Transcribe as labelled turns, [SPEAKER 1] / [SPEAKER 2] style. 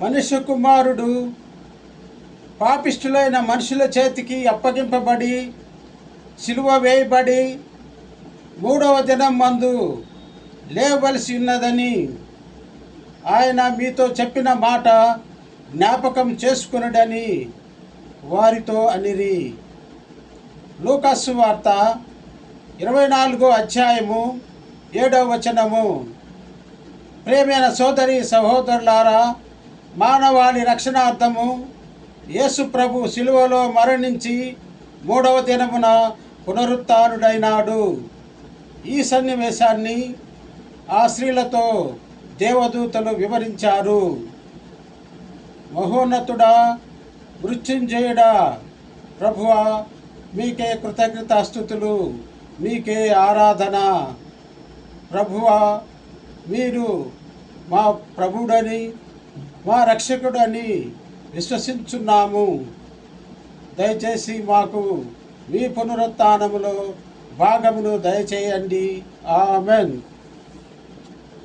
[SPEAKER 1] మనుష్య కుమారుడు పాపిష్టులైన మనుషుల చేతికి అప్పగింపబడి సిలువ వేయబడి మూడవ దినం మందు లేవలసి ఉన్నదని ఆయన మీతో చెప్పిన మాట జ్ఞాపకం చేసుకునడని వారితో అనిరి. లూకాసు వార్త 24వ అధ్యాయము 7వ వచనము. ప్రేమైన సోదరి సహోదరులారా, మానవాళి రక్షణార్థము యేసు ప్రభు సిలువలో మరణించి మూడవ దినమున పునరుత్థానుడైనాడు. ఈ సన్నివేశాన్ని ఆ స్త్రీలతో దేవదూతలు వివరించారు. మహోన్నతుడా, మృత్యుంజయుడా, ప్రభువా, మీకే కృతజ్ఞతాస్తుతులు, మీకే ఆరాధన. ప్రభువా, మీరు మా ప్రభుడని మా రక్షకుడని విశ్వసించున్నాము. దయచేసి మాకు మీ పునరుత్థానములో భాగమును దయచేయండి. ఆమెన్.